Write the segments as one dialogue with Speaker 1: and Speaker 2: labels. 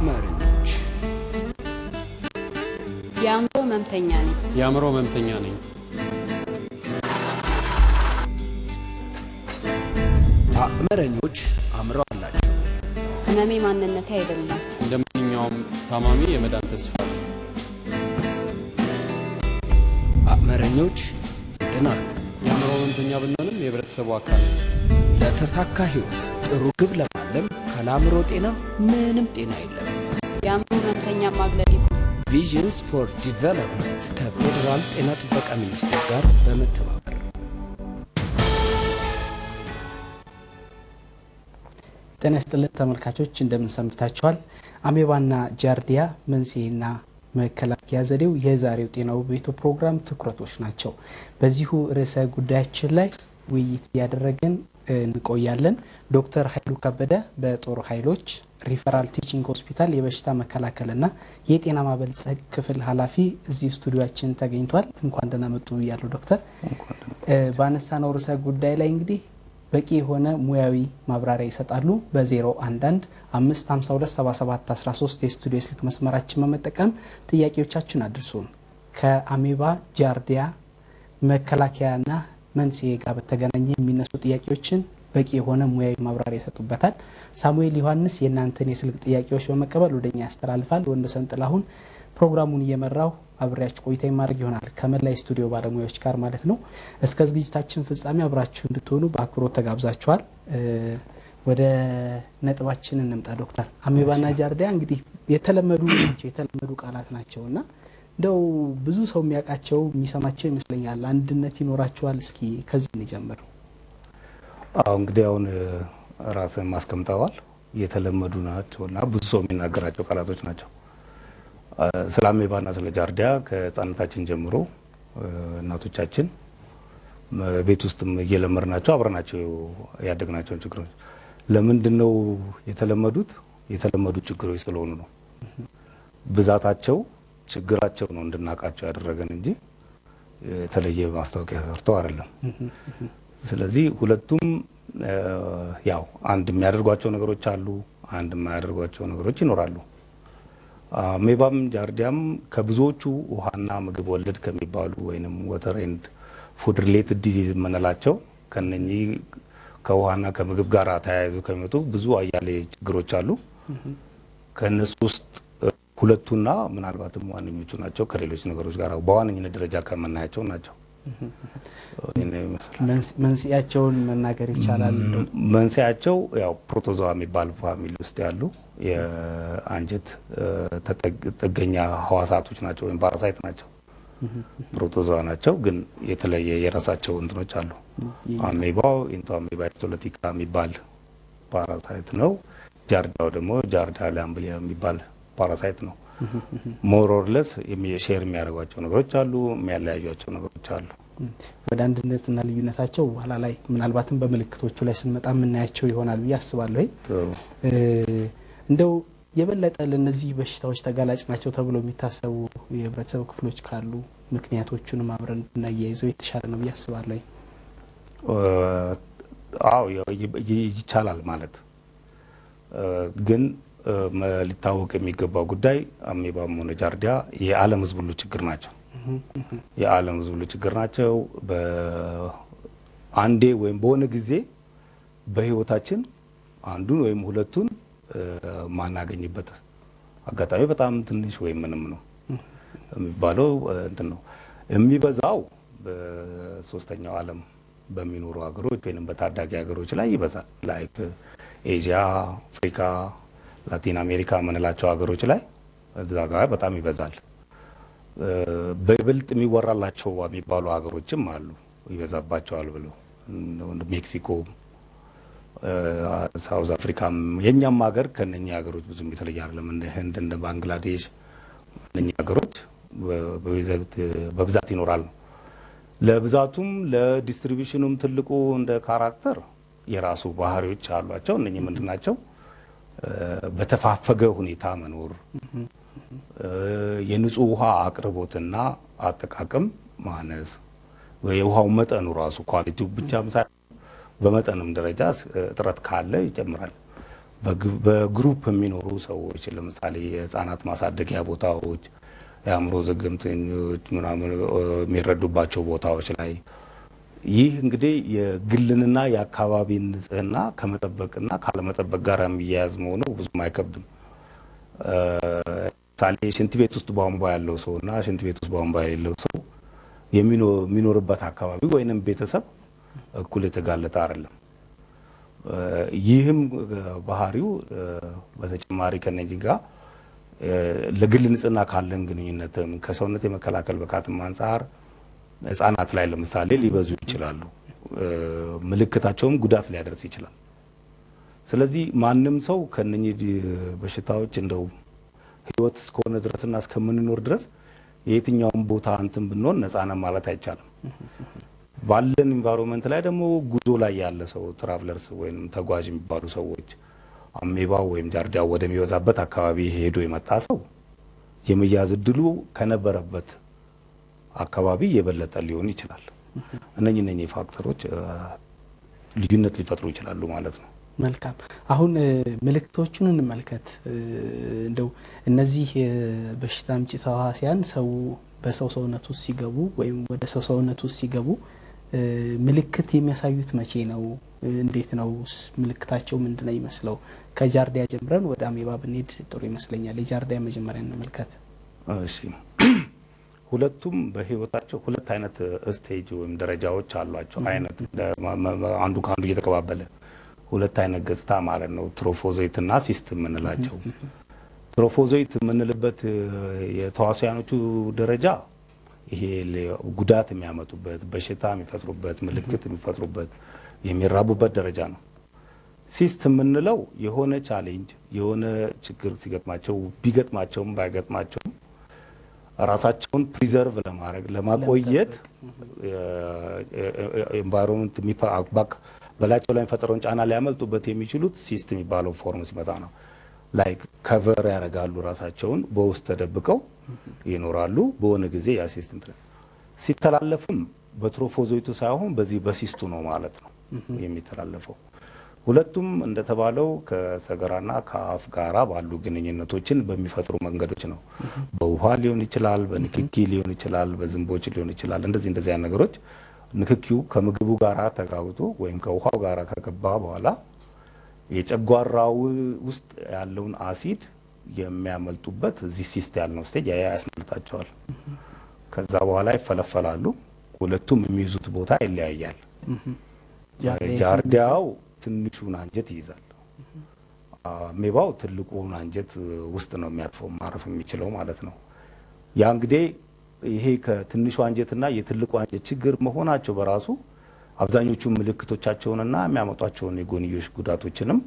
Speaker 1: አቅመረኞች
Speaker 2: የአእምሮ መምተኛ ነኝ
Speaker 1: አቅመረኞች አእምሮ አላቸው
Speaker 2: ህመሜ ማንነቴ አይደለም
Speaker 3: እንደማንኛውም ታማሚ የመዳን ተስፋ
Speaker 1: አቅመረኞች ድናል
Speaker 3: የአእምሮ መምተኛ ብንሆንም የህብረተሰቡ አካል
Speaker 1: ለተሳካ ህይወት ጥሩ ግብ ለማለም ካለአእምሮ ጤና ምንም ጤና የለም
Speaker 2: የአእምሮ መምተኛ ማግለል
Speaker 1: ቪዥንስ ፎር ዲቨሎፕመንት ከፌደራል ጤና ጥበቃ ሚኒስቴር ጋር በመተባበር
Speaker 4: ጤና ይስጥልን ተመልካቾች እንደምን ሰምታችኋል አሜባና ጃርዲያ መንስኤና መከላከያ ዘዴው የዛሬው ጤናው ቤቱ ፕሮግራም ትኩረቶች ናቸው በዚሁ ርዕሰ ጉዳያችን ላይ ውይይት ያደረግን እንቆያለን ዶክተር ኃይሉ ከበደ በጦር ኃይሎች ሪፈራል ቲቺንግ ሆስፒታል የበሽታ መከላከልና የጤና ማበልጸግ ክፍል ኃላፊ እዚህ ስቱዲዮአችን ተገኝቷል እንኳን ደህና መጡ ይያለው ዶክተር ባነሳነው ርዕሰ ጉዳይ ላይ እንግዲህ በቂ የሆነ ሙያዊ ማብራሪያ ይሰጣሉ በ011 5527713 የስቱዲዮ ስልክ መስመራችን በመጠቀም ጥያቄዎቻችሁን አድርሱን ከአሜባ ጃርዲያ መከላከያና መንስኤ ጋር በተገናኘ የሚነሱ ጥያቄዎችን በቂ የሆነ ሙያዊ ማብራሪያ ይሰጡበታል ሳሙኤል ዮሐንስ የናንተን የስልክ ጥያቄዎች በመቀበል ወደኛ ያስተላልፋል ወንደሰን ጥላሁን ፕሮግራሙን እየመራው አብራችሁ ቆይታ ይማርግ ይሆናል ከመላይ ስቱዲዮ ባለሙያዎች ጋር ማለት ነው እስከ ዝግጅታችን ፍጻሜ አብራችሁ እንድትሆኑ በአክብሮት ተጋብዛችኋል ወደ ነጥባችን እንምጣ ዶክተር አሜባና ጃርዲያ እንግዲህ የተለመዱ ቃላት ናቸውና እንደው ብዙ ሰው የሚያቃቸው የሚሰማቸው ይመስለኛል አንድነት ይኖራቸዋል እስኪ ከዚህ እንጀምር
Speaker 5: እንግዲህ አሁን ራስን ማስቀምጣዋል የተለመዱ ናቸውና ብዙ ሰው የሚናገራቸው ቃላቶች ናቸው ስለ አሜባና ስለ ጃርዲያ ከህፃንነታችን ጀምሮ እናቶቻችን ቤት ውስጥም እየለመርናቸው አብረናቸው ያደግናቸው ችግሮች ለምንድነው የተለመዱ ችግሮች ስለሆኑ ነው ብዛታቸው ችግራቸው ነው እንድናቃቸው ያደረገን እንጂ የተለየ ማስታወቂያ ሰርተው አይደለም ስለዚህ ሁለቱም ያው አንድ የሚያደርጓቸው ነገሮች አሉ አንድ የማያደርጓቸው ነገሮች ይኖራሉ አሜባም ጃርዲያም ከብዙዎቹ ውሃና ምግብ ወለድ ከሚባሉ ወይንም water and food related disease የምንላቸው ከነኚህ ከውሃና ከምግብ ጋር ተያይዞ ከሚመጡ ብዙ አያሌ ችግሮች አሉ ከነሱ ውስጥ ሁለቱና ምናልባትም ዋነኞቹ ናቸው ከሌሎች ነገሮች ጋር በዋነኝነት ደረጃ ከመናያቸው ናቸው
Speaker 4: መንስኤያቸውን መናገር ይቻላል
Speaker 5: መንስኤያቸው ያው ፕሮቶዞዋ የሚባል ፋሚሊ ውስጥ ያሉ የአንጀት ጥገኛ ህዋሳቶች ናቸው ወይም ፓራሳይት ናቸው ፕሮቶዞዋ ናቸው ግን የተለየ የራሳቸው እንትኖች አሉ አሜባው ኢንቶአሜባ ሂስቶሎቲካ የሚባል ፓራሳይት ነው ጃርዲያው ደግሞ ጃርዲያ ላምብሊያ የሚባል ፓራሳይት ነው ሞር ኦር ለስ ሼር የሚያደርጓቸው ነገሮች አሉ የሚያለያዩቸው ነገሮች አሉ
Speaker 4: ወደ አንድነትና ልዩነታቸው በኋላ ላይ ምናልባትም በመልክቶቹ ላይ ስንመጣ ምናያቸው ይሆናል ብዬ አስባለሁ እንደው የበለጠ ለነዚህ በሽታዎች ተጋላጭ ናቸው ተብሎ የሚታሰቡ የህብረተሰብ ክፍሎች ካሉ ምክንያቶቹንም አብረን እናያይዘው የተሻለ ነው ብዬ አስባለሁ
Speaker 5: ይቻላል ማለት ግን ሊታወቅ የሚገባው ጉዳይ አሜባም ሆነ ጃርዲያ የዓለም ህዝብ ሁሉ ችግር ናቸው የዓለም ህዝብ ሁሉ ችግር ናቸው በአንዴ ወይም በሆነ ጊዜ በህይወታችን አንዱን ወይም ሁለቱን ማናገኝበት አጋጣሚ በጣም ትንሽ ወይም ምንም ነው የሚባለው እንትን ነው የሚበዛው በሶስተኛው ዓለም በሚኖሩ ሀገሮች ወይንም በታዳጊ ሀገሮች ላይ ይበዛል ላይክ ኤዥያ አፍሪካ ላቲን አሜሪካ ምንላቸው ሀገሮች ላይ እዛ ጋር በጣም ይበዛል በብልጥ የሚወራላቸው የሚባሉ ሀገሮችም አሉ ይበዛባቸዋል ብለው ሜክሲኮ ሳውዝ አፍሪካ የኛም ሀገር ከነኛ ሀገሮች ብዙም የተለየ አይደለም እንደ ህንድ እንደ ባንግላዴሽ እነኛ ሀገሮች በብዛት ይኖራል ለብዛቱም ለዲስትሪቢዩሽኑም ትልቁ እንደ ካራክተር የራሱ ባህሪዎች አሏቸው እነኚህ ምንድናቸው በተፋፈገ ሁኔታ መኖር የንጹህ ውሃ አቅርቦትና አጠቃቀም ማነስ የውሃው መጠኑ ራሱ ኳሊቲው ብቻም ሳይሆን በመጠንም ደረጃ እጥረት ካለ ይጨምራል በግሩፕ የሚኖሩ ሰዎች ለምሳሌ የህፃናት ማሳደጊያ ቦታዎች የአእምሮ ዘገምተኞች ምናምን የሚረዱባቸው ቦታዎች ላይ ይህ እንግዲህ የግልንና የአካባቢን ንጽህና ከመጠበቅና ካለመጠበቅ ጋር የሚያያዝ መሆኑ ብዙም አይከብድም። ለምሳሌ ሽንት ቤት ውስጥ ቧንቧ ያለው ሰውና ሽንት ቤት ውስጥ ቧንቧ የሌለው ሰው የሚኖርበት አካባቢ ወይንም ቤተሰብ እኩል የተጋለጠ አይደለም። ይህም ባህሪው በተጨማሪ ከነዚህ ጋር ለግል ንጽህና ካለን ግንኙነትም ከሰውነት የመከላከል ብቃትም አንፃር ህፃናት ላይ ለምሳሌ ሊበዙ ይችላሉ። ምልክታቸውም ጉዳት ሊያደርስ ይችላል። ስለዚህ ማንም ሰው ከነኚህ በሽታዎች እንደው ህይወት እስከሆነ ድረስና እስከምንኖር ድረስ የትኛውም ቦታ አንተም ብንሆን ነፃ ነን ማለት አይቻልም። ባለን ኢንቫይሮንመንት ላይ ደግሞ ጉዞ ላይ ያለ ሰው ትራቭለርስ ወይም ተጓዥ የሚባሉ ሰዎች አሜባው ወይም ጃርዲያው ወደሚበዛበት አካባቢ ሄዶ የመጣ ሰው የመያዝ እድሉ ከነበረበት አካባቢ የበለጠ ሊሆን ይችላል። እነኚህ ፋክተሮች ልዩነት ሊፈጥሩ ይችላሉ ማለት ነው።
Speaker 4: መልካም አሁን ምልክቶቹን እንመልከት። እንደው እነዚህ በሽታ አምጪ ተዋሲያን ሰው በሰው ሰውነት ውስጥ ሲገቡ ወይም ወደ ሰው ሰውነት ውስጥ ሲገቡ ምልክት የሚያሳዩት መቼ ነው? እንዴት ነው ምልክታቸው ምንድነው ይመስለው? ከጃርዲያ ጀምረን ወደ አሜባ ብንሄድ ጥሩ ይመስለኛል። የጃርዲያ መጀመሪያ እንመልከት።
Speaker 5: እሺ ሁለቱም በህይወታቸው ሁለት አይነት ስቴጅ ወይም ደረጃዎች አሏቸው። አይነት አንዱ ካንዱ እየተቀባበለ ሁለት አይነት ገጽታ ማለት ነው። ትሮፎዞይት እና ሲስት የምንላቸው። ትሮፎዞይት የምንልበት የተዋሲያኖቹ ደረጃ ይሄ ጉዳት የሚያመጡበት በሽታ የሚፈጥሩበት ምልክት የሚፈጥሩበት የሚራቡበት ደረጃ ነው። ሲስት የምንለው የሆነ ቻሌንጅ የሆነ ችግር ሲገጥማቸው ቢገጥማቸውም ባይገጥማቸውም ራሳቸውን ፕሪዘርቭ ለማድረግ ለማቆየት ኤንቫይሮንመንት በላቸው ላይ ፈጠረውን ጫና ሊያመልጡበት የሚችሉት ሲስት የሚባለው ፎርም ሲመጣ ነው። ላይክ ከቨር ያደርጋሉ ራሳቸውን በውስጥ ተደብቀው ይኖራሉ። በሆነ ጊዜ ያ ሲስት ሲተላለፍም በትሮፎዞይቱ ሳይሆን በዚህ በሲስቱ ነው ማለት ነው የሚተላለፈው። ሁለቱም እንደተባለው ከሰገራና ከአፍ ጋራ ባሉ ግንኙነቶችን በሚፈጥሩ መንገዶች ነው። በውሃ ሊሆን ይችላል፣ በንክኪ ሊሆን ይችላል፣ በዝንቦች ሊሆን ይችላል። እንደዚህ አይነት ነገሮች ንክኪው ከምግቡ ጋራ ተጋብቶ ወይም ከውሃው ጋራ ከገባ በኋላ የጨጓራው ውስጥ ያለውን አሲድ የሚያመልጡበት እዚህ ሲስት ያልነው ስቴጅ ያስመልጣቸዋል። ከዛ በኋላ ይፈለፈላሉ። ሁለቱም የሚይዙት ቦታ ይለያያል። ጃርዲያው ትንሹን አንጀት ይይዛል። አሜባው ትልቁን አንጀት ውስጥ ነው ማረፍ የሚችለው ማለት ነው። ያ እንግዲህ ይሄ ከትንሹ አንጀትና የትልቁ አንጀት ችግር መሆናቸው በራሱ አብዛኞቹ ምልክቶቻቸውንና የሚያመጧቸውን የጎንዮሽ ጉዳቶችንም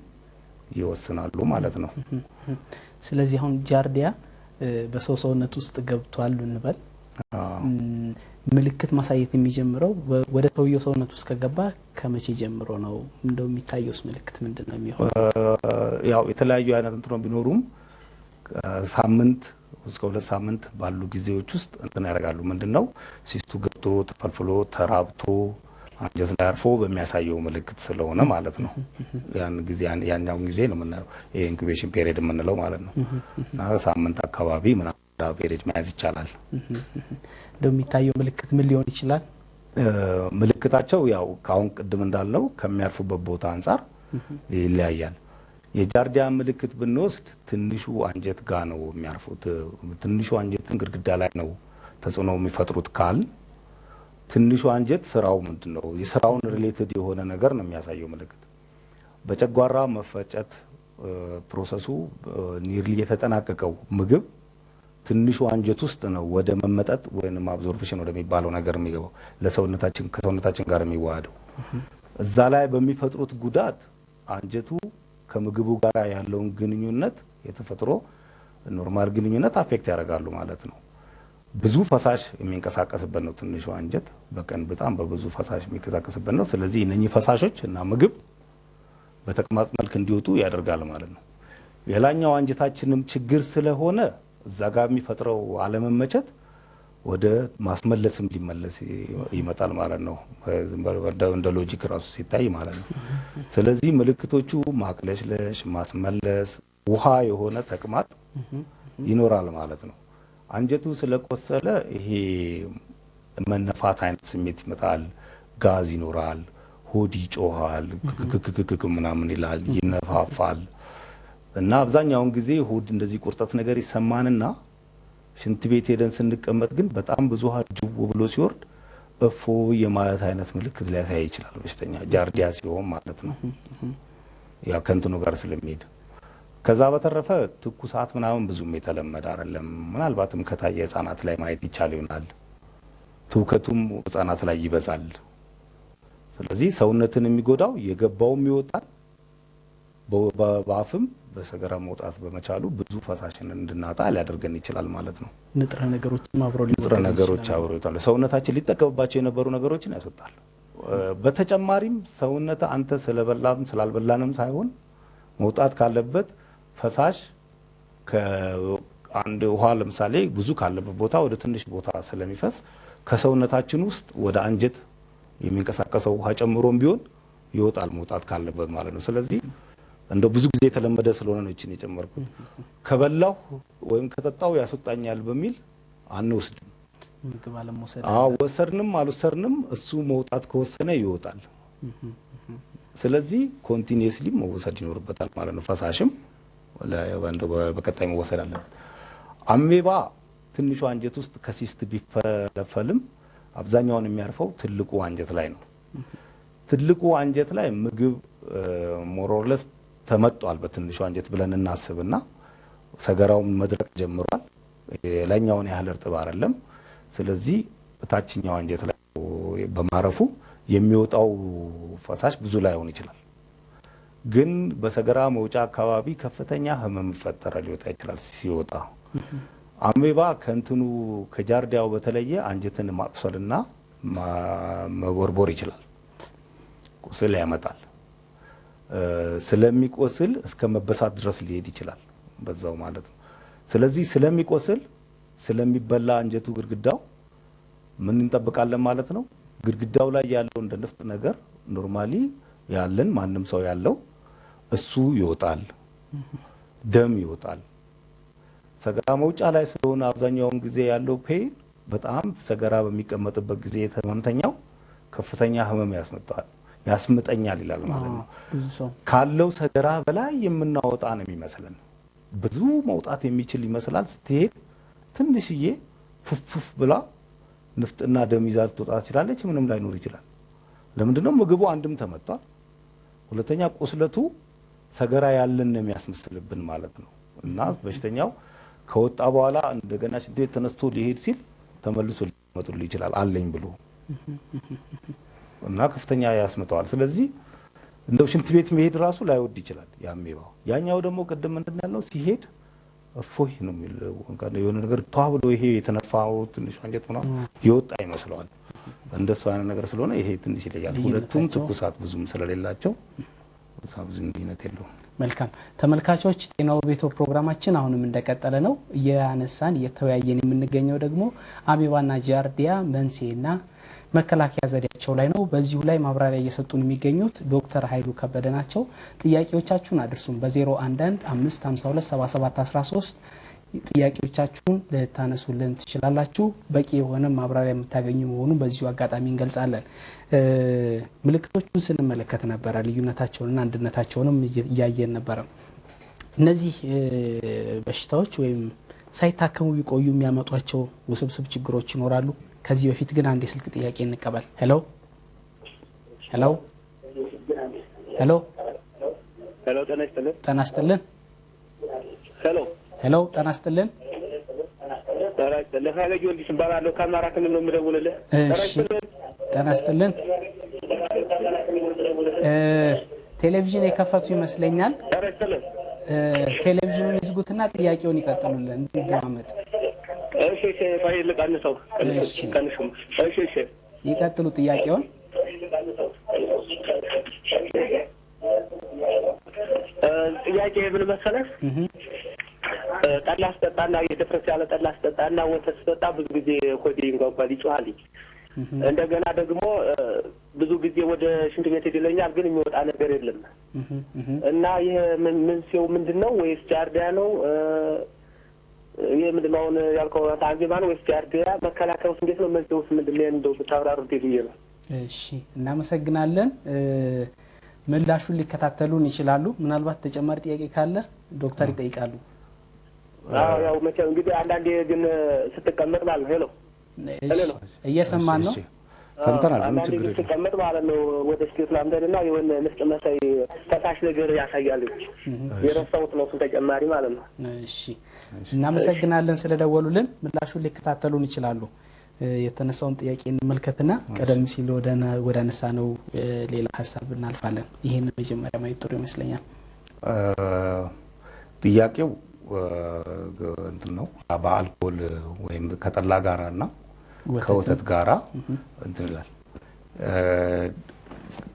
Speaker 5: ይወስናሉ ማለት ነው።
Speaker 4: ስለዚህ አሁን ጃርዲያ በሰው ሰውነት ውስጥ ገብቷል እንበል። ምልክት ማሳየት የሚጀምረው ወደ ሰውየው ሰውነት ውስጥ ከገባ ከመቼ ጀምሮ ነው? እንደው የሚታየውስ ምልክት ምንድነው የሚሆነው?
Speaker 5: ያው የተለያዩ አይነት እንትኖች ቢኖሩም ሳምንት እስከ 2 ሳምንት ባሉ ጊዜዎች ውስጥ እንትን ያደርጋሉ። ምንድነው ሲስቱ ገብቶ ተፈልፍሎ ተራብቶ አንጀት ላይ አርፎ በሚያሳየው ምልክት ስለሆነ ማለት ነው። ያን ጊዜ ያኛው ጊዜ ነው የምናየው ኢንኩቤሽን ፔሪድ የምንለው ማለት ነው። ሳምንት አካባቢ ምናምን ፔሪድ መያዝ ይቻላል።
Speaker 4: እንደሚታየው ምልክት ምን ሊሆን ይችላል?
Speaker 5: ምልክታቸው ያው ካሁን ቅድም እንዳልነው ከሚያርፉበት ቦታ አንፃር ይለያያል። የጃርዲያ ምልክት ብንወስድ ትንሹ አንጀት ጋር ነው የሚያርፉት። ትንሹ አንጀትን ግድግዳ ላይ ነው ተጽዕኖ የሚፈጥሩት ካል ትንሹ አንጀት ስራው ምንድነው? የስራውን ሪሌትድ የሆነ ነገር ነው የሚያሳየው ምልክት። በጨጓራ መፈጨት ፕሮሰሱ ኒርሊ የተጠናቀቀው ምግብ ትንሹ አንጀት ውስጥ ነው ወደ መመጠጥ ወይንም አብዞርፕሽን ወደሚባለው ነገር የሚገባው ለሰውነታችን ከሰውነታችን ጋር የሚዋሃደው። እዛ ላይ በሚፈጥሩት ጉዳት አንጀቱ ከምግቡ ጋር ያለውን ግንኙነት የተፈጥሮ ኖርማል ግንኙነት አፌክት ያደርጋሉ ማለት ነው። ብዙ ፈሳሽ የሚንቀሳቀስበት ነው ትንሹ አንጀት። በቀን በጣም በብዙ ፈሳሽ የሚንቀሳቀስበት ነው። ስለዚህ እነኚህ ፈሳሾች እና ምግብ በተቅማጥ መልክ እንዲወጡ ያደርጋል ማለት ነው። የላኛው አንጀታችንም ችግር ስለሆነ እዛ ጋር የሚፈጥረው አለመመቸት ወደ ማስመለስም ሊመለስ ይመጣል ማለት ነው እንደ ሎጂክ ራሱ ሲታይ ማለት ነው ስለዚህ ምልክቶቹ ማቅለሽለሽ ማስመለስ ውሃ የሆነ ተቅማጥ ይኖራል ማለት ነው አንጀቱ ስለቆሰለ ይሄ መነፋት አይነት ስሜት ይመጣል ጋዝ ይኖራል ሆድ ይጮሃል ክክክክክ ምናምን ይላል ይነፋፋል እና አብዛኛውን ጊዜ ሆድ እንደዚህ ቁርጠት ነገር ይሰማንና ሽንት ቤት ሄደን ስንቀመጥ ግን በጣም ብዙ ጅው ብሎ ሲወርድ እፎ የማለት አይነት ምልክት ሊያሳይ ይችላል በሽተኛ ጃርዲያ ሲሆን ማለት ነው ያ ከንትኑ ጋር ስለሚሄድ ከዛ በተረፈ ትኩሳት ምናምን ብዙም የተለመደ አይደለም ምናልባትም ከታየ ህፃናት ላይ ማየት ይቻል ይሆናል ትውከቱም ህፃናት ላይ ይበዛል ስለዚህ ሰውነትን የሚጎዳው የገባውም ይወጣል በአፍም በሰገራ መውጣት በመቻሉ ብዙ ፈሳሽን እንድናጣ ሊያደርገን ይችላል ማለት ነው
Speaker 4: ንጥረ ነገሮችም አብረው
Speaker 5: ይወጣሉ ሰውነታችን ሊጠቀምባቸው የነበሩ ነገሮችን ያስወጣል በተጨማሪም ሰውነት አንተ ስለበላም ስላልበላንም ሳይሆን መውጣት ካለበት ፈሳሽ ከአንድ ውሃ ለምሳሌ ብዙ ካለበት ቦታ ወደ ትንሽ ቦታ ስለሚፈስ ከሰውነታችን ውስጥ ወደ አንጀት የሚንቀሳቀሰው ውሃ ጨምሮም ቢሆን ይወጣል መውጣት ካለበት ማለት ነው ስለዚህ እንደው ብዙ ጊዜ የተለመደ ስለሆነ ነው እቺን የጨመርኩት ከበላው ወይም ከጠጣው ያስወጣኛል በሚል አንወስድም
Speaker 4: ምግብ አለመውሰድ
Speaker 5: ወሰርንም አልወሰርንም እሱ መውጣት ከወሰነ ይወጣል ስለዚህ ኮንቲኒየስሊ መወሰድ ይኖርበታል ማለት ነው ፈሳሽም እንደው በቀጣይ መወሰድ አለበት አሜባ ትንሹ አንጀት ውስጥ ከሲስት ቢፈለፈልም አብዛኛውን የሚያርፈው ትልቁ አንጀት ላይ ነው ትልቁ አንጀት ላይ ምግብ ሞሮለስ ተመጧል በትንሹ አንጀት ብለን እናስብና ሰገራው መድረቅ ጀምሯል ላይኛውን ያህል እርጥብ አይደለም ስለዚህ በታችኛው አንጀት ላይ በማረፉ የሚወጣው ፈሳሽ ብዙ ላይ ሆን ይችላል ግን በሰገራ መውጫ አካባቢ ከፍተኛ ህመም ፈጠረ ሊወጣ ይችላል ሲወጣ አሜባ ከንትኑ ከጃርዲያው በተለየ አንጀትን ማቁሰልና መቦርቦር ይችላል ቁስል ያመጣል ስለሚቆስል እስከ መበሳት ድረስ ሊሄድ ይችላል በዛው ማለት ነው ስለዚህ ስለሚቆስል ስለሚበላ አንጀቱ ግድግዳው ምን እንጠብቃለን ማለት ነው ግድግዳው ላይ ያለው እንደ ንፍጥ ነገር ኖርማሊ ያለን ማንንም ሰው ያለው እሱ ይወጣል ደም ይወጣል ሰገራ መውጫ ላይ ስለሆነ አብዛኛውን ጊዜ ያለው ፔን በጣም ሰገራ በሚቀመጥበት ጊዜ የተመንተኛው ከፍተኛ ህመም ያስመጣኛል ይላል ማለት ነው ካለው ሰገራ በላይ የምናወጣ ነው የሚመስለን ብዙ መውጣት የሚችል ይመስላል ስትሄድ ትንሽዬ ፉፍ ብላ ንፍጥና ደም ይዛት ትወጣ ይችላልች ምንም ላይኖር ይችላል ለምንድነው ምግቡ አንድም ተመጣጣ ሁለተኛ ቁስለቱ ሰገራ ያለን ነው የሚያስመስልብን ማለት ነው እና በሽተኛው ከወጣ በኋላ እንደገና ሽንት ቤት ተነስቶ ሊሄድ ሲል ተመልሶ ሊመጡል ይችላል አለኝ ብሎ እና ከፍተኛ ያስመጣዋል ስለዚህ እንደው ሽንት ቤት መሄድ ራሱ ላይወድ ይችላል ያሜባው ያኛው ደግሞ ቀደም እንደናለው ሲሄድ እፎይ ነው የሚለው የሆነ ነገር ተዋብሎ ይሄ የተነፋው ትንሽ አንጀት ሆነ ይወጣ ይመስላል እንደሱ አይነት ነገር ስለሆነ ይሄ ትንሽ ይለያል ሁለቱም ትኩሳት ብዙም ስለሌላቸው ብዙ ልዩነት የለውም
Speaker 4: መልካም ተመልካቾች ጤናው ቤቶ ፕሮግራማችን አሁንም እንደቀጠለ ነው ያነሳን የተወያየን የምንገኘው ደግሞ አሜባና ጃርዲያ መንስኤና መከላከያ ዘዴያቸው ላይ ነው በዚሁ ላይ ማብራሪያ እየሰጡን የሚገኙት ዶክተር ኃይሉ ከበደ ናቸው ጥያቄዎቻችሁን አድርሱን በ011 552 7713 ጥያቄዎቻችሁን ልታነሱልን ትችላላችሁ በቂ የሆነ ማብራሪያ የምታገኙ መሆኑን በዚሁ አጋጣሚ እንገልጻለን ምልክቶቹን ስንመለከት ነበር ልዩነታቸውንና አንድነታቸውንም እያየን ነበር እነዚህ በሽታዎች ወይም ሳይታከሙ ቢቆዩ የሚያመጧቸው ውስብስብ ችግሮች ይኖራሉ ከዚህ በፊት ግን አንድ የስልክ ጥያቄ እንቀበል ሄሎ ሄሎ ሄሎ
Speaker 6: ሄሎ
Speaker 4: ተናስተልን
Speaker 6: ሄሎ
Speaker 4: ሄሎ ተናስተልን
Speaker 6: ለፋለ ጊዮርጊስ ባላለው ካሜራ ክልል ነው የምደውልልህ
Speaker 4: እሺ ተናስተልን ቴሌቪዥን የከፈቱ ይመስለኛል ቴሌቪዥኑን ይዝጉትና ጥያቄውን ይቀጥሉልን እንዲደማመጥ
Speaker 6: እሺ ፋይል ቀንሰው ቀንሹም እሺ
Speaker 4: ይቀጥሉ ጥያቄውን ጥያቄ ምን መሰለህ
Speaker 6: ጠላ ስጠጣና የደፍረስ ያለ ጠላ ስጠጣና ወተት ስጠጣ ብዙ ጊዜ ሆዴ ይንጓጓል፣ ይጮሃል። እንደገና ደግሞ ብዙ ጊዜ ወደ ሽንት ቤት ይደለኛል፣ ግን የሚወጣ ነገር የለም እና ይሄ መንስኤው ምንድነው? ወይስ ጃርዲያ ነው? ይሄ ምንድነው አሁን ያልከው አሜባ ነው ወይስ ጃርዲያ? መከላከያውስ እንዴት ነው? መንስኤውስ ምንድነው? እንደው ብታብራሩት ብዬ ነው።
Speaker 4: እሺ እናመሰግናለን። ምላሹን ሊከታተሉን ይችላሉ። ምናልባት ተጨማሪ ጥያቄ ካለ ዶክተር ይጠይቃሉ።
Speaker 6: ያው መቼም እንግዲህ አንዳንዴ ግን ስትቀመጥ ማለት ነው። ሄሎ
Speaker 4: እየሰማን ነው።
Speaker 5: ሰምተናል። ምን
Speaker 6: አንዳንዴ
Speaker 5: ችግር የለም።
Speaker 6: ስትቀመጥ ማለት ነው ወደ ስቴት ላምደንና የሆነ ንፍጥ መሳይ ፈሳሽ ነገር ያሳያል። የረሳሁት ነው እሱን ተጨማሪ ማለት ነው።
Speaker 4: እሺ እናመሰግናለን ስለደወሉልን። ምላሹን ሊከታተሉን ይችላሉ። የተነሳውን ጥያቄ እንመልከትና ቀደም ሲል ወደ አነሳ ነው ሌላ ሀሳብ እናልፋለን። ይሄን መጀመሪያ ማየት ጥሩ ይመስለኛል።
Speaker 5: ጥያቄው እንትን ነው በአልኮል ወይም ከጠላ ጋራና ከወተት ጋራ እንትን ይላል።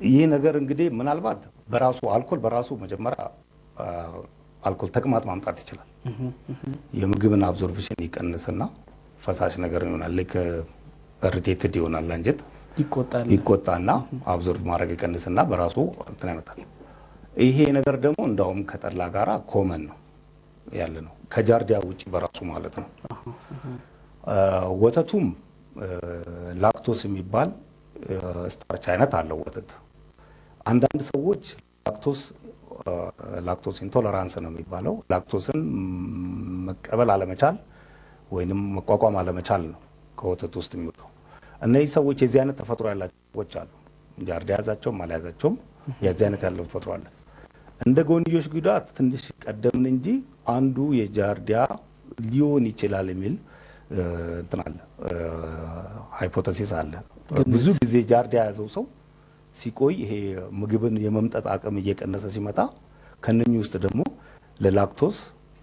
Speaker 5: ይህ ነገር እንግዲህ ምናልባት በራሱ አልኮል በራሱ መጀመሪያ አልኮል ተቅማጥ ማምጣት ይችላል። የምግብን አብዞርፕሽን ይቀንስና ፈሳሽ ነገር ይሆናል። ልክ ሪቴትድ ይሆናል። አንጀት ይቆጣና አብዞርብ ማድረግ ይቀንስና በራሱ እንትን ያመጣል። ይሄ ነገር ደግሞ እንዳውም ከጠላ ጋራ ኮመን ነው ያለ ነው፣ ከጃርዲያ ውጪ በራሱ ማለት ነው። ወተቱም ላክቶስ የሚባል ስታርች አይነት አለው ወተት። አንዳንድ ሰዎች ላክቶስ ኢንቶለራንስ ነው የሚባለው። ላክቶስን መቀበል አለመቻል ወይንም መቋቋም አለመቻል ነው ከወተት ውስጥ የሚወጣው። እነዚህ ሰዎች የዚህ አይነት ተፈጥሮ ያላቸው ሰዎች አሉ። ጃርዲያ ያዛቸውም አልያዛቸውም የዚህ አይነት ያለው ተፈጥሮ አለ። እንደ ጎንዮሽ ጉዳት ትንሽ ቀደምን እንጂ አንዱ የጃርዲያ ሊሆን ይችላል የሚል እንትን አለ፣ ሃይፖቴሲስ አለ። ብዙ ጊዜ ጃርዲያ ያዘው ሰው ሲቆይ ይሄ ምግብን የመምጠጥ አቅም እየቀነሰ ሲመጣ ከነኚህ ውስጥ ደግሞ ለላክቶስ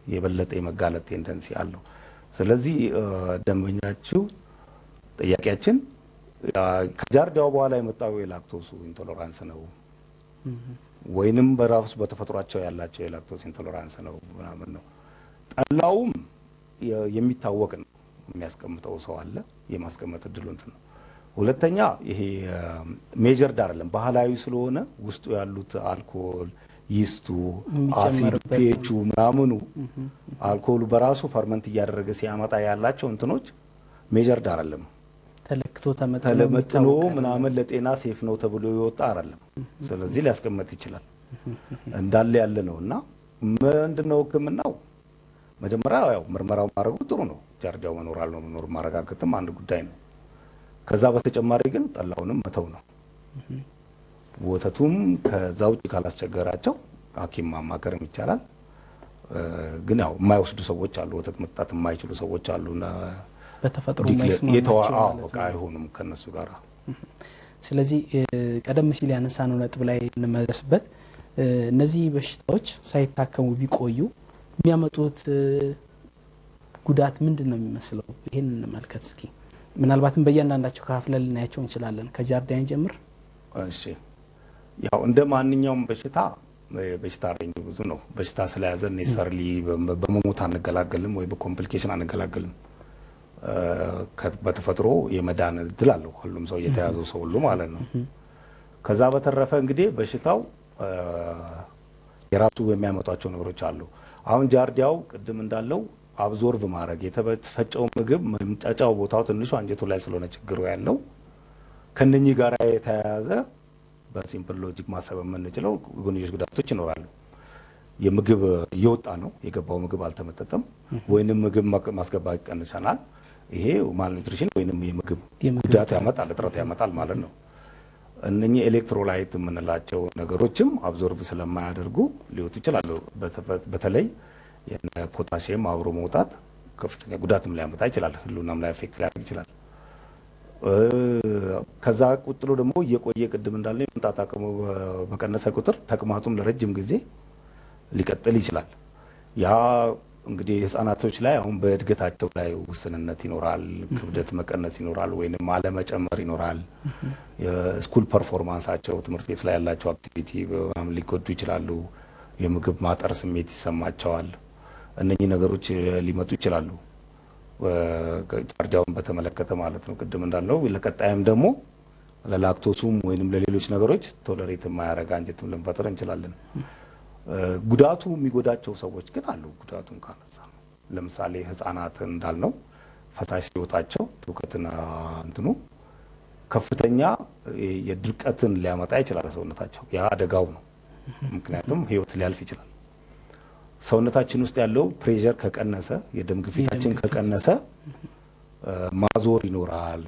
Speaker 5: የበለጠ የመጋለጥ ቴንደንሲ አለው። ስለዚህ ደንበኛችሁ ጥያቄያችን ከጃርዲያው በኋላ የመጣው የላክቶስ ኢንቶለራንስ ነው ወይንም በራሱ በተፈጥሯቸው ያላቸው የላክቶስ ኢንቶለራንስ ነው ምናምን ነው። ጠላውም የሚታወቅ ነው፣ የሚያስቀምጠው ሰው አለ፣ የማስቀመጥ እድሉ እንትን ነው። ሁለተኛ ይሄ ሜጀርድ አይደለም፣ ባህላዊ ስለሆነ ውስጡ ያሉት አልኮል፣ ይስቱ፣ አሲድ፣ ፒኤቹ ምናምኑ አልኮሉ በራሱ ፈርመንት እያደረገ ሲያመጣ ያላቸው እንትኖች ሜጀርድ አይደለም፣ ተለመጥኖ ምናምን ለጤና ሴፍ ነው ተብሎ ይወጣ አይደለም። ስለዚህ ሊያስቀምጥ ይችላል እንዳለ ያለ ነውና ምንድነው ህክምናው? መጀመሪያ ያው ምርመራው ማድረጉ ጥሩ ነው። ጃርዲያው መኖር አለመኖር ማረጋገጥም አንድ ጉዳይ ነው። ከዛ በተጨማሪ ግን ጠላውንም መተው ነው። ወተቱም ከዛ ውጭ ካላስቸገራቸው ሐኪም ማማከርም ይቻላል። ግን ያው የማይወስዱ ሰዎች አሉ፣ ወተት መጣት የማይችሉ ሰዎች አሉና
Speaker 4: በተፈጥሮ ማይስማማቸው
Speaker 5: በቃ አይሆኑም ከነሱ ጋር።
Speaker 4: ስለዚህ ቀደም ሲል ያነሳነው ነጥብ ላይ እንመለስበት። እነዚህ በሽታዎች ሳይታከሙ ቢቆዩ የሚያመጡት ጉዳት ምንድነው የሚመስለው? ይሄን እንመልከት እስኪ። ምናልባትም በእያንዳንዳቸው ከፋፍለን ልናያቸው እንችላለን። ከጃርዲያን ጀምር።
Speaker 5: እሺ፣ ያው እንደ ማንኛውም በሽታ ሬንጅ ብዙ ነው። በሽታ ስለያዘን ኔሰርሊ በመሞት አንገላገልም ወይ በኮምፕሊኬሽን አንገላገልም። በተፈጥሮ የመዳን እድል አለው ሁሉም ሰው የተያዘው ሰው ሁሉ ማለት ነው። ከዛ በተረፈ እንግዲህ በሽታው የራሱ የሚያመጣቸው ነገሮች አሉ። አሁን ጃርዲያው ቅድም እንዳለው አብዞርቭ ማድረግ የተፈጨው ምግብ መምጫጫው ቦታው ትንሹ አንጀቱ ላይ ስለሆነ ችግሩ ያለው ከነኚህ ጋር የተያያዘ በሲምፕል ሎጂክ ማሰብ የምንችለው ጎንዮሽ ጉዳቶች ይኖራሉ። የምግብ እየወጣ ነው፣ የገባው ምግብ አልተመጠጠም፣ ወይንም ምግብ ማስገባት ይቀንሰናል። ይሄ ማልኒትሪሽን ወይንም የምግብ ጉዳት ያመጣል፣ እጥረት ያመጣል ማለት ነው። እነኚህ ኤሌክትሮላይት የምንላቸው ነገሮችም አብዞርቭ ስለማያደርጉ ሊወጡ ይችላሉ። በተለይ የፖታሲየም አብሮ መውጣት ከፍተኛ ጉዳትም ሊያመጣ ይችላል፣ ህልውናም ላይ አፌክት ሊያደርግ ይችላል። ከዛ ቁጥሎ ደግሞ እየቆየ ቅድም እንዳለ የመምጣት አቅሙ በቀነሰ ቁጥር ተቅማጡም ለረጅም ጊዜ ሊቀጥል ይችላል። ያ እንግዲህ ህፃናቶች ላይ አሁን በእድገታቸው ላይ ውስንነት ይኖራል፣ ክብደት መቀነስ ይኖራል፣ ወይንም አለመጨመር ይኖራል። የስኩል ፐርፎርማንሳቸው ትምህርት ቤት ላይ ያላቸው አክቲቪቲ ሊጎዱ ይችላሉ። የምግብ ማጠር ስሜት ይሰማቸዋል። እነኚህ ነገሮች ሊመጡ ይችላሉ ጃርዲያውን በተመለከተ ማለት ነው ቅድም እንዳለው ለቀጣይም ደግሞ ለላክቶሱም ወይንም ለሌሎች ነገሮች ቶለሬት የማያረጋ አንጀትም ልንፈጥር እንችላለን ጉዳቱ የሚጎዳቸው ሰዎች ግን አሉ ጉዳቱን ካነሳ ለምሳሌ ህፃናት እንዳልነው ፈሳሽ ሲወጣቸው ትውከትና እንትኑ ከፍተኛ የድርቀትን ሊያመጣ ይችላል ሰውነታቸው ያ አደጋው ነው ምክንያቱም ህይወት ሊያልፍ ይችላል ሰውነታችን ውስጥ ያለው ፕሬሸር ከቀነሰ የደም ግፊታችን ከቀነሰ ማዞር ይኖራል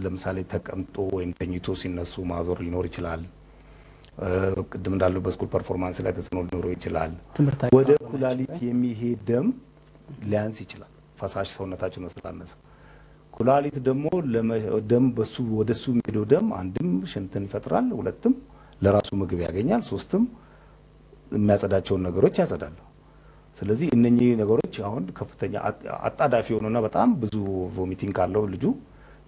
Speaker 5: ለምሳሌ ተቀምጦ ወይም ተኝቶ ሲነሱ ማዞር ሊኖር ይችላል ቅድም እንዳለው በስኩል ፐርፎርማንስ ላይ ተጽዕኖ ሊኖር ይችላል ወደ ኩላሊት የሚሄድ ደም ሊያንስ ይችላል ፈሳሽ ሰውነታችን ውስጥ ስላነሰ ኩላሊት ደግሞ ለደም በሱ ወደሱ የሚሄደው ደም አንድም ሽንትን ይፈጥራል ሁለትም ለራሱ ምግብ ያገኛል ሶስትም የሚያጸዳቸውን ነገሮች ያጸዳል ስለዚህ እነኚህ ነገሮች አሁን ከፍተኛ አጣዳፊ ሆነና በጣም ብዙ ቮሚቲንግ ካለው ልጁ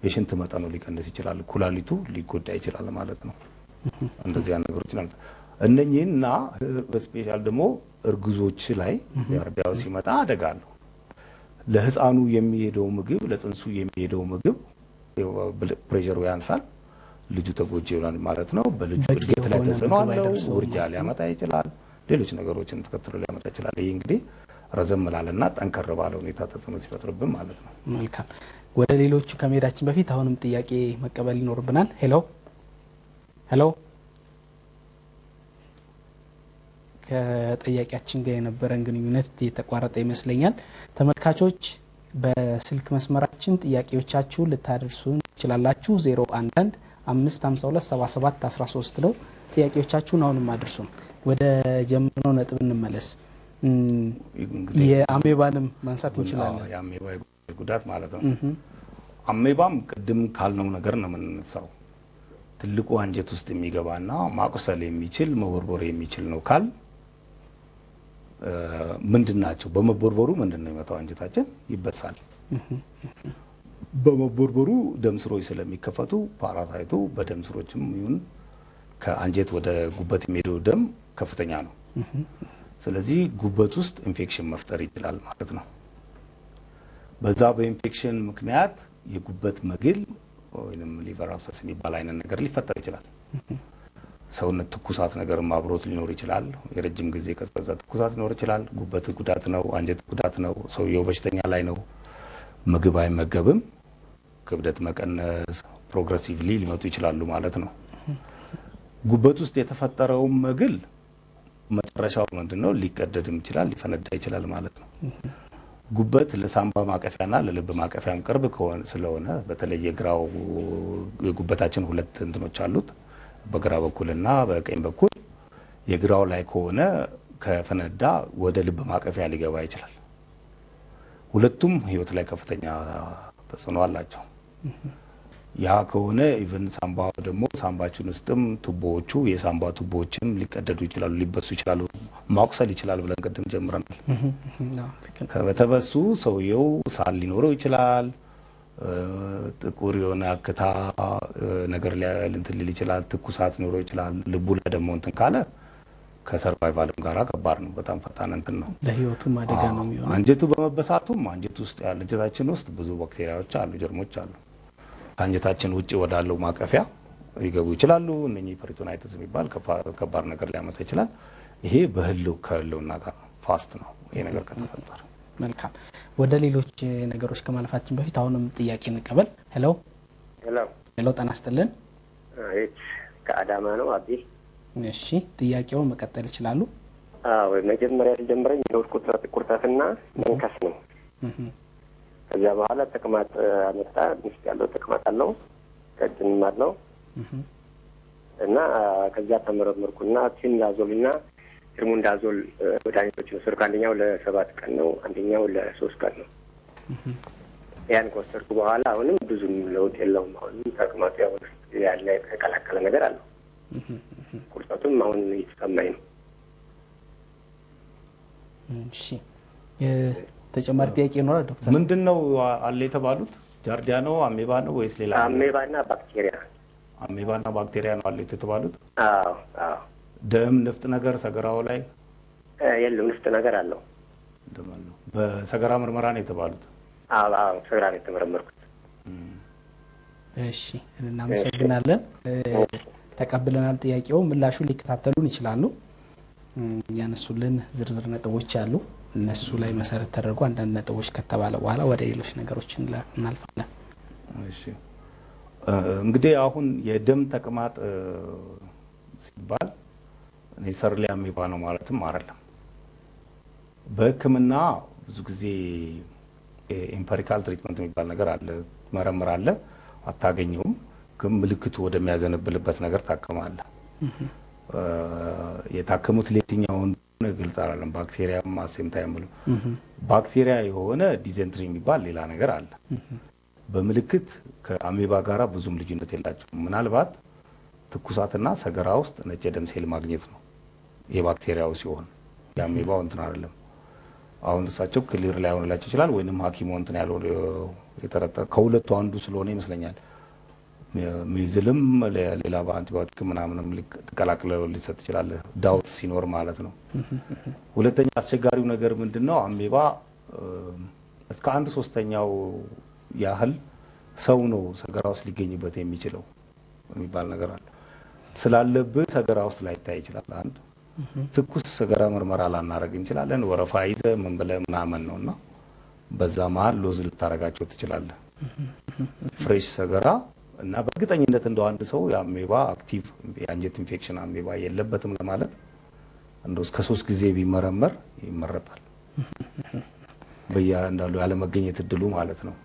Speaker 5: የሽንት መጠኑ ሊቀንስ ይችላል ኩላሊቱ ሊጎዳ ይችላል ማለት ነው እንደዚህ አይነት ነገሮች ነው እነኚህና በስፔሻል ደግሞ እርጉዞች ላይ ያርዳው ሲመጣ አደጋሉ ለህፃኑ የሚሄደው ምግብ ለጽንሱ የሚሄደው ምግብ ፕሬሸሩ ያንሳል ልጁ ተጎጂ ይሆናል ማለት ነው በልጁ እድገት ላይ ተጽዕኖ አለው ውርጃ ሊያመጣ ይችላል ሌሎች ነገሮችን ተከትሎ ሊያመጣ ይችላል ይሄ እንግዲህ ረዘም ላልና ጠንከር ባለ ሁኔታ ተጽዕኖ ሲፈጥርብን ማለት ነው
Speaker 4: መልካም ወደ ሌሎቹ ከመሄዳችን በፊት አሁንም ጥያቄ መቀበል ይኖርብናል ሄሎ ከጥያቄያችን ጋር የነበረን ግንኙነት የተቋረጠ ይመስለኛል ተመልካቾች በስልክ መስመራችን ጥያቄዎቻችሁን ልታደርሱን ይችላላችሁ 011 552 77 13 ነው ጥያቄዎቻችሁን አሁንም አድርሱን ወደ ጀምረው ነጥብ እንመለስ የአሜባንም ማንሳት እንችላለን
Speaker 5: የአሜባ ጉዳት ማለት ነው አሜባም ቅድም ካልነው ነገር ነው የምንነሳው ትልቁ አንጀት ውስጥ የሚገባና ማቁሰል የሚችል መቦርቦር የሚችል ነው ካል ምንድናቸው በመቦርቦሩ ምንድነው የሚመጣው አንጀታችን ይበሳል በመቦርቦሩ ደም ስሮች ስለሚከፈቱ ፓራሳይቱ በደም ስሮችም ይሁን ከአንጀት ወደ ጉበት የሚሄደው ደም ከፍተኛ ነው ስለዚህ ጉበት ውስጥ ኢንፌክሽን መፍጠር ይችላል ማለት ነው በዛ በኢንፌክሽን ምክንያት የጉበት መግል ወይንም ሊቨር አብሰስ የሚባል አይነት ነገር ሊፈጠር ይችላል ሰውነት ትኩሳት ነገር ማብሮት ሊኖር ይችላል የረጅም ጊዜ ቀዝቀዛ ትኩሳት ሊኖር ይችላል ጉበት ጉዳት ነው አንጀት ጉዳት ነው ሰውየው በሽተኛ ላይ ነው ምግብ አይመገብም ክብደት መቀነስ ፕሮግሬሲቭሊ ሊመጡ ይችላሉ ማለት ነው ጉበት ውስጥ የተፈጠረው መግል መጨረሻው ምንድነው ሊቀደድም ይችላል ሊፈነዳ ይችላል ማለት ነው ጉበት ለሳምባ ማቀፊያና ለልብ ማቀፊያም ቅርብ ስለሆነ በተለይ የግራው የጉበታችን ሁለት እንትኖች አሉት በግራ በኩልና በቀኝ በኩል የግራው ላይ ከሆነ ከፈነዳ ወደ ልብ ማቀፊያ ሊገባ ይችላል ሁለቱም ህይወት ላይ ከፍተኛ ተጽዕኖ አላቸው ያ ከሆነ ኢቭን ሳምባው ደግሞ ሳምባችን ውስጥም ቱቦዎቹ የሳምባ ቱቦዎችም ሊቀደዱ ይችላሉ ሊበሱ ይችላሉ ማቁሰል ይችላል ብለን ቀደም ጀምረናል ከተበሱ ሰውየው ሳል ሊኖረው ይችላል ጥቁር የሆነ አክታ ነገር ሊንትን ሊል ይችላል ትኩሳት ሊኖረው ይችላል ልቡ ላይ ደግሞ እንትን ካለ ከሰርቫይቫልም ጋራ ከባድ ነው በጣም ፈጣን እንትን ነው
Speaker 4: ለህይወቱ ማደጋ ነው የሚሆነው
Speaker 5: አንጀቱ በመበሳቱም አንጀቱ ውስጥ ያለ አንጀታችን ውስጥ ብዙ ባክቴሪያዎች አሉ ጀርሞች አሉ አንጀታችን ውጪ ወዳለው ማቀፊያ ይገቡ ይችላሉ እነኚህ ፐሪቶናይቲስ የሚባል ከባድ ነገር ሊያመጣ ይችላል ይሄ በህልው ከህልውና ጋር ፋስት ነው ይሄ ነገር ከተፈጠረ
Speaker 4: መልካም ወደ ሌሎች ነገሮች ከማለፋችን በፊት አሁንም ጥያቄ እንቀበል ሄሎ ጤናስጥልን
Speaker 7: ከአዳማ ነው አቢ
Speaker 4: እሺ ጥያቄውን መቀጠል ይችላሉ
Speaker 7: ወይ መጀመሪያ ልጀምረኝ ነው ቁርጠትና መንከስ ነው ከዛ በኋላ ተቅማጥ አመጣ ምስጥ ያለው ተቅማጥ አለው ከድን ማለት ነው እና ከዛ ተመረመርኩና ቲንዳዞልና ትርሙንዳዞል መድኃኒቶች ወሰድኩ አንደኛው ለ7 ቀን ነው አንደኛው ለ3 ቀን ነው ያን ከወሰድኩ በኋላ አሁንም ብዙም ለውጥ የለውም አሁንም ተቅማጥ ያለ የተቀላቀለ ነገር አለው ቁርጠቱም አሁን እየተሰማኝ ነው
Speaker 4: እሺ ተጨማሪ ጥያቄ ይኖራል ዶክተር
Speaker 5: ምንድነው አለ የተባሉት ጃርዲያ ነው አሜባ ነው ወይስ ሌላ
Speaker 7: አሜባና ባክቴሪያ
Speaker 5: አሜባና ባክቴሪያ ነው አለ የተባሉት
Speaker 7: አዎ
Speaker 5: ደም ንፍጥ ነገር ሰገራው ላይ
Speaker 7: የለም ንፍጥ ነገር አለው
Speaker 5: እንደማለት ነው። በሰገራ ምርመራ ነው የተባሉት?
Speaker 7: አዎ ሰገራ ነው የተመረመርኩት።
Speaker 4: እሺ እናመሰግናለን። ተቀብለናል ጥያቄው። ምላሹን ሊከታተሉን ይችላሉ። ያነሱልን ዝርዝር ነጥቦች አሉ። እነሱ ላይ መሰረት ተደርጎ አንዳንድ ነጥቦች ከተባለ በኋላ ወደ ሌሎች ነገሮች እናልፋለን።
Speaker 5: እሺ እንግዲህ አሁን የደም ተቅማጥ ሲባል ኔሰርሊ አሜባ ነው ማለትም አይደለም። በሕክምና ብዙ ጊዜ ኢምፐሪካል ትሪትመንት የሚባል ነገር አለ። መረምራለህ፣ አታገኘውም፣ ግን ምልክቱ ወደሚያዘነብልበት ነገር ታከማለህ። የታከሙት ለየትኛውን ግልጽ አይደለም። ባክቴሪያም አሴምታይም ብሎ ባክቴሪያ የሆነ ዲዘንትሪ የሚባል ሌላ ነገር አለ። በምልክት ከአሜባ ጋራ ብዙም ልዩነት የላቸውም። ምናልባት ትኩሳትና ሰገራ ውስጥ ነጭ የደም ሴል ማግኘት ነው የባክቴሪያው ሲሆን የአሜባው እንትን አይደለም። አሁን እሳቸው ክሊር ላይ ሆነላቸው ይችላል ወይንም ሐኪሙ እንትን ያለው የተረጠ ከሁለቱ አንዱ ስለሆነ ይመስለኛል። ሚዝልም ሌላ በአንቲባዮቲክ ምናምንም ተቀላቅለው ሊሰጥ ይችላል ዳውት ሲኖር ማለት ነው። ሁለተኛ አስቸጋሪው ነገር ምንድነው? አሜባ እስከ 1/3 ያህል ሰው ነው ሰገራ ውስጥ ሊገኝበት የሚችለው የሚባል ነገር አለ። ስላለብህ ሰገራ ውስጥ ላይታይ ይችላል። አንድ ትኩስ ሰገራ ምርመራ ላናረግ እንችላለን። ወረፋ ይዘ ምን ብለህ ምናምን ነውና በዛ መሀል ሎዝ ልታረጋቸው ትችላለህ። ፍሬሽ ሰገራ እና በእርግጠኝነት እንደው አንድ ሰው የአሜባ አክቲቭ የአንጀት ኢንፌክሽን አሜባ የለበትም ለማለት እንደው እስከ 3 ጊዜ ቢመረመር ይመረጣል። እንዳሉ ያለ መገኘት እድሉ ማለት ነው።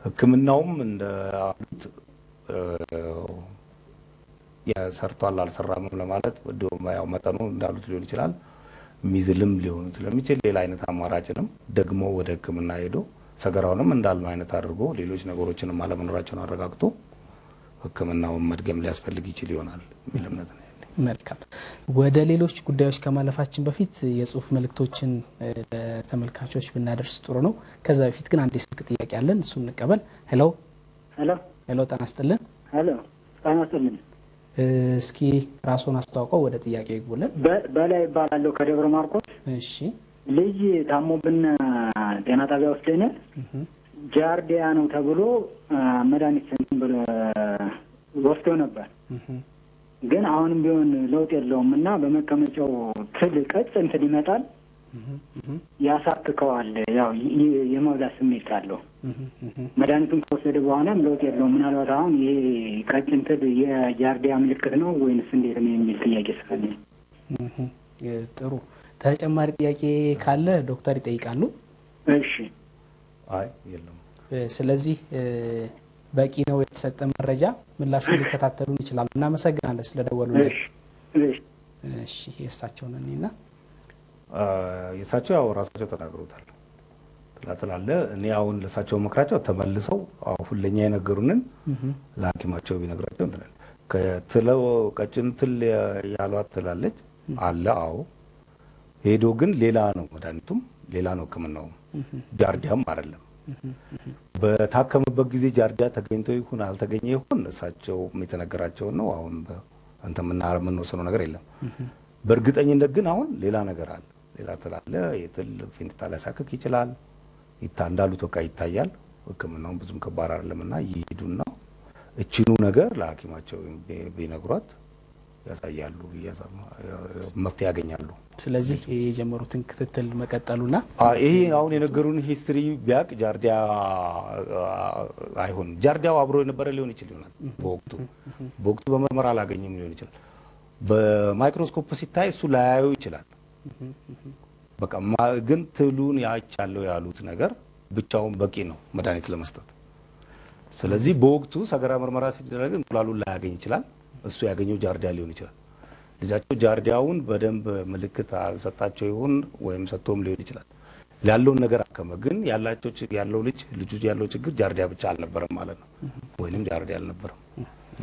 Speaker 5: ሕክምናውም እንደ አሉት ያሰርቷል አልሰራም ለማለት ያው መጠኑ እንዳሉት ሊሆን ይችላል። ሚዝልም ሊሆን ስለሚችል ሌላ አይነት አማራጭንም ደግሞ ወደ ሕክምና ሄዶ ሰገራውንም እንዳልነው አይነት አድርጎ ሌሎች ነገሮችንም አለመኖራቸውን አረጋግጦ ሕክምናውን መድገም ሊያስፈልግ ይችል ይሆናል የሚል እምነት ነው ያለኝ።
Speaker 4: መልካም። ወደ ሌሎች ጉዳዮች ከማለፋችን በፊት የጽሁፍ መልእክቶችን ለተመልካቾች ብናደርስ ጥሩ ነው። ከዛ በፊት ግን አንድ የስልክ ጥያቄ አለን፣ እሱን እንቀበል። ሄሎ ሄሎ፣ ጤና ይስጥልን።
Speaker 8: ሄሎ፣ ጤና ይስጥልን።
Speaker 4: እስኪ ራስዎን አስተዋውቀው ወደ ጥያቄው ይግቡልን።
Speaker 8: በላይ ይባላለሁ ከደብረ ማርቆስ።
Speaker 4: እሺ።
Speaker 8: ልጅ ታሞብን ጤና ጣቢያ ወስደናል። ጃርዲያ ነው ተብሎ መድኃኒት ብሎ ወስዶ ነበር። ግን አሁንም ቢሆን ለውጥ የለውም እና በመቀመጫው ትል ቀጭን እንትን ይመጣል፣ ያሳክከዋል። ያው የመብላት ስሜት አለው። መድኃኒቱን ከወሰደ በኋላም ለውጥ የለውም። ምናልባት አሁን ይሄ ቀጭን ትል የጃርዲያ ምልክት ነው ወይንስ እንዴት ነው የሚል ጥያቄ ስላለኝ።
Speaker 4: ጥሩ። ተጨማሪ ጥያቄ ካለ ዶክተር ይጠይቃሉ።
Speaker 8: እሺ።
Speaker 5: አይ የለም።
Speaker 4: ስለዚህ በቂ ነው የተሰጠ መረጃ። ምላሹን ሊከታተሉን ይችላሉ። እናመሰግናለን ስለደወሉልን። እሺ። የእሳቸውን እኔና
Speaker 5: የእሳቸው ያው ራሳቸው ተናግሮታል ትላለ። እኔ አሁን ለእሳቸው መክራቸው ተመልሰው አሁን ለኛ የነገሩንን ለሐኪማቸው ቢነግራቸው እንላለን። ከትለው ቀጭን ትል ያሏት ትላለች አለ። አዎ ሄዶ ግን ሌላ ነው መድኃኒቱም ሌላ ነው ሕክምናውም ጃርዲያም አይደለም። በታከመበት ጊዜ ጃርዲያ ተገኝቶ ይሁን አልተገኘ ይሁን እሳቸው የተነገራቸው ነው። አሁን አንተ የምንወስነው ነገር የለም። በእርግጠኝነት ግን አሁን ሌላ ነገር አለ። ሌላ ትላለ የትል ፊንጢጣ ሊያሳክክ ይችላል። እንዳሉት በቃ ይታያል። ሕክምናውን ብዙም ከባድ አይደለምና ይሄዱና እቺኑ ነገር ለሐኪማቸው ቢነግሯት ያሳያሉ፣ መፍትሄ ያገኛሉ።
Speaker 4: ስለዚህ የጀመሩትን ክትትል መቀጠሉና
Speaker 5: ይሄ አሁን የነገሩን ሂስትሪ ቢያቅ ጃርዲያ አይሆን ጃርዲያው አብሮ የነበረ ሊሆን ይችላል። በወቅቱ በምርመራ አላገኘም ሊሆን ይችላል። በማይክሮስኮፕ ሲታይ እሱ ላያየው ይችላል። በቃ ግን ትሉን ያቻለው ያሉት ነገር ብቻውን በቂ ነው መድኃኒት ለመስጠት። ስለዚህ በወቅቱ ሰገራ ምርመራ ሲደረግ እንቁላሉን ላያገኝ ይችላል። እሱ ያገኘው ጃርዲያ ሊሆን ይችላል። ልጃቸው ጃርዲያውን በደንብ ምልክት አልሰጣቸው ይሆን ወይም ሰጥቶም ሊሆን ይችላል። ያለውን ነገር አከመ። ግን ያለው ልጁ ያለው ችግር ጃርዲያ ብቻ አልነበረም ማለት ነው፣ ወይንም ጃርዲያ አልነበረም፣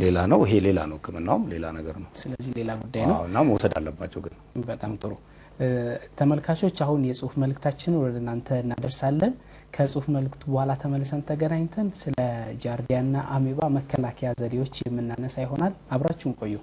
Speaker 5: ሌላ ነው። ይሄ ሌላ ነው፣ ሕክምናውም ሌላ ነገር ነው።
Speaker 4: ስለዚህ ሌላ ጉዳይ ነው
Speaker 5: እና መውሰድ አለባቸው። ግን
Speaker 4: በጣም ጥሩ ተመልካቾች፣ አሁን የጽሁፍ መልእክታችንን ወደ እናንተ እናደርሳለን። ከጽሁፍ መልእክቱ በኋላ ተመልሰን ተገናኝተን ስለ ጃርዲያና አሜባ መከላከያ ዘዴዎች የምናነሳ ይሆናል። አብራችሁን ቆዩ።